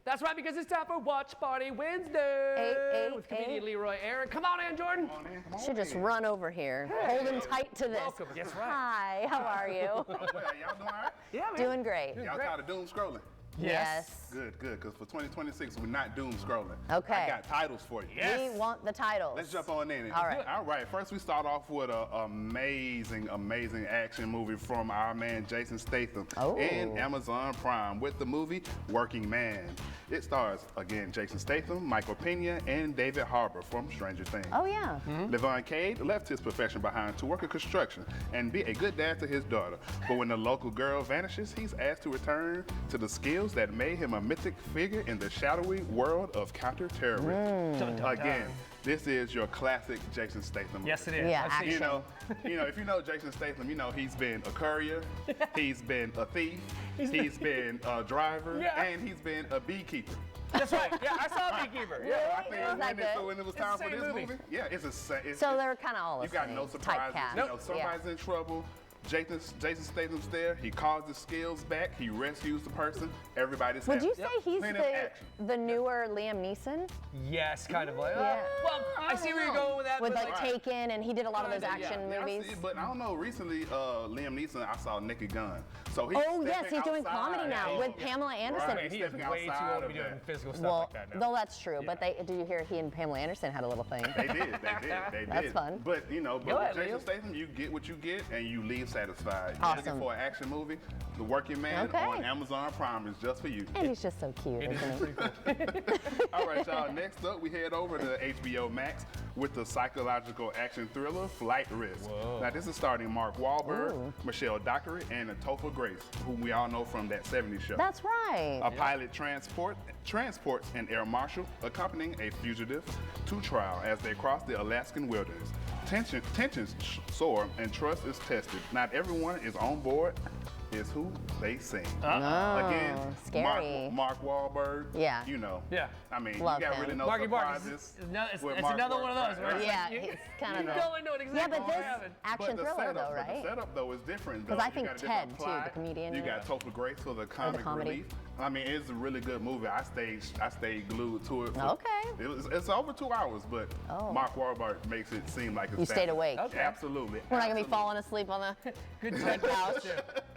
That's right, because it's time for Watch Party Wednesday with comedian Leroy Aaron. Come on in, Jordan. Come on in. Come on Should just in. run over here. Hold him tight to this. Welcome. That's right. Hi, how are you? Well, y'all doing all right? Yeah, man. Doing great. Y'all tired of doom scrolling? Yes. Good, because for 2026, we're not doom scrolling. Okay. I got titles for you. Yes. We want the titles. Let's jump on in. All right. All right. First, we start off with an amazing action movie from our man Jason Statham in Amazon Prime with the movie Working Man. It stars, again, Jason Statham, Michael Pena, and David Harbour from Stranger Things. Oh, yeah. Levon Cade left his profession behind to work in construction and be a good dad to his daughter. But when the local girl vanishes, he's asked to return to the skills that made him a mythic figure in the shadowy world of counterterrorism. Again, this is your classic Jason Statham movie. Yes, it is. Yeah, I've seen action. You know, if you know Jason Statham, you know he's been a courier, he's been a thief, he's been a driver, and he's been a beekeeper. That's right. Yeah, I saw Beekeeper. Yeah, I Is think that good? so when it was time It's the for same this movie. movie. Yeah, it's So they're kind of all the you got same. no surprises. Typecast. You know, somebody's in trouble. Jason Statham's there. He calls his skills back. He rescues the person. Everybody's Would happy. you say he's Plenty of action. the newer Liam Neeson? Yes, kind of like. Yeah. Well, I see where you're going with that. With but like Taken, and he did a lot of those Kinda, yeah. action Yeah, I movies. see, but I don't know. Recently, Liam Neeson, I saw Naked Gun. So he's Oh, yes, he's doing outside. comedy now Yeah. with Pamela Anderson. Right. he is stepping way too outside old to of be doing that. physical stuff Well, like that now. though that's true, but did you hear he and Pamela Anderson had a little thing? They did. That's fun. But you know, Go with ahead, Jason Liam. Statham, you get what you get, and you leave satisfied. You're Awesome. looking for an action movie. The Working Man Okay. on Amazon Prime is just for you. And he's just so cute, It is isn't he? pretty cool. All right, y'all. Next up, we head over to HBO Max with the psychological action thriller Flight Risk. Whoa. Now, this is starring Mark Wahlberg, Michelle Dockery, and Topher Grace, whom we all know from that 70s show. That's right. A pilot transports an air marshal accompanying a fugitive to trial as they cross the Alaskan wilderness. Tensions soar and trust is tested. Not everyone is on board. Is who they sing. Again, scary. Mark Wahlberg. Yeah. You know. Yeah. I mean, Love you got him. really no Marky Mark, surprises. it's with another Mark one of those, Wahlberg, right? Yeah, You- it's kind you of know, I know exactly Yeah, but what this happened. action But thriller though, the right? setup though is different. though. 'Cause I You think got a different Ted, too, plot. the comedian, You got yeah. Topher Grace for the comic comedy. relief. I mean, it's a really good movie. I stayed glued to it. Okay. It's over 2 hours, but Mark Wahlberg makes it seem like it's You stayed fast. awake. Okay. Absolutely. We're not gonna be falling asleep on the Good couch.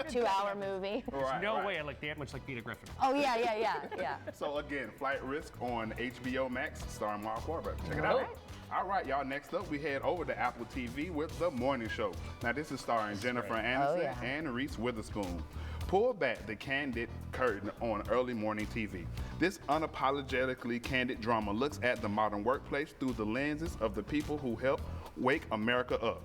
2-hour movie. Right, No right. way I look that much like Peter Griffin. Oh yeah. So again, Flight Risk on HBO Max, starring Mark Wahlberg. Check it out. Alright. All right, y'all. Next up, we head over to Apple TV with The Morning Show. Now, this is starring Jennifer Aniston yeah. and Reese Witherspoon. Pull back the candid curtain on early morning TV. This unapologetically candid drama looks at the modern workplace through the lenses of the people who help wake America up.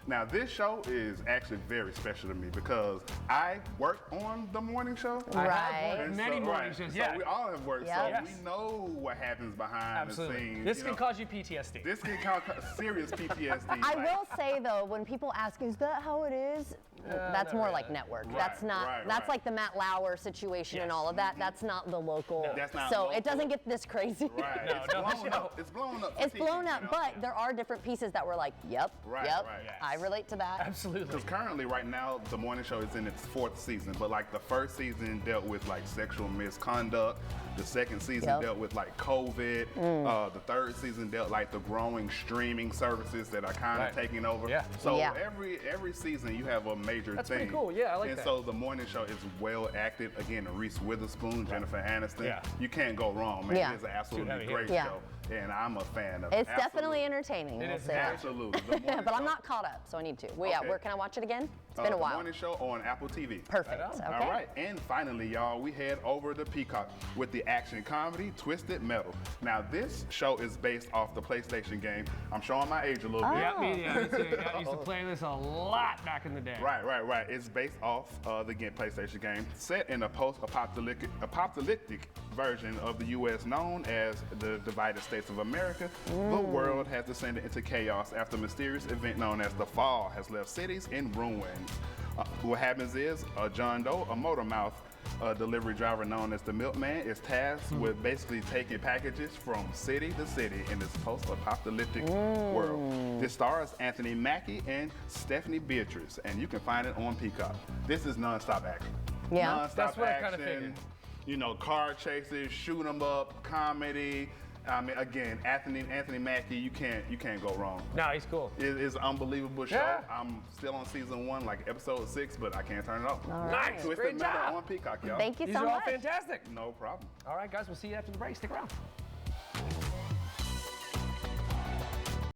Now, this show is actually very special to me because I work on the morning show. I Right. have And many so, morning right, shows. So Yeah. we all have worked, Yep. so Yes. we know what happens behind Absolutely. the scenes. This you can know. cause you PTSD. This can cause serious PTSD. I like- will say though, when people ask, "Is that how it is?" That's more like network. That's not. That's right. like the Matt Lauer situation and Yes. all of that. That's not the local. That's not so local. it doesn't get this crazy. Right. No, it's no, blown no. up. It's blown up. for It's TV, blown up, you know? but there are different pieces that were like, "Yep, Right, yep, right. Yes. I relate to that." Absolutely. Because currently, right now, the morning show is in its 4th season, but like the first season dealt with like sexual misconduct. The second season Yep. dealt with like COVID. The third season dealt like the growing streaming services that are kind of Right. taking over. Yeah. So Yeah. every season you have a major That's thing. pretty cool. Yeah, I like and that. so the morning show is well acted. Again, Reese Witherspoon, Jennifer Aniston. Yeah. You can't go wrong, man. Yeah. It's an absolutely Shoot, heavy great hitter. show, and I'm a fan of It's it. definitely Absolutely. entertaining. It we'll is say that. Absolutely. The morning But I'm show. not caught up, so I need to. Well, yeah, Okay. where can I watch it again? It's been a The while. morning show on Apple TV. Perfect. Right on. Okay. All right, and finally, y'all, we head over to Peacock with the action comedy Twisted Metal. Now, this show is based off the PlayStation game. I'm showing my age a little bit. Yeah, me too. I used to play this a lot back in the day. Right. It's based off the PlayStation game, set in a post-apocalyptic version of the U.S. known as the Divided States of America. The world has descended into chaos after a mysterious event known as the Fall has left cities in ruins. What happens is John Doe, a motor mouth delivery driver known as the Milkman, is tasked with basically taking packages from city to city in this post-apocalyptic world. This stars Anthony Mackie and Stephanie Beatrice, and you can find it on Peacock. This is non-stop action. Yeah. Non-stop That's what I kinda action. figured. car chases, shoot 'em up, comedy. I mean, again, Anthony Mackie, you can't go wrong. No, he's cool. It's an unbelievable show. Yeah. I'm still on season 1, like episode 6, but I can't turn it off. All right. Nice. Twisted Great Metal job. on Peacock, y'all. Thank you These so are all much. fantastic. No problem. All right, guys, we'll see you after the break. Stick around.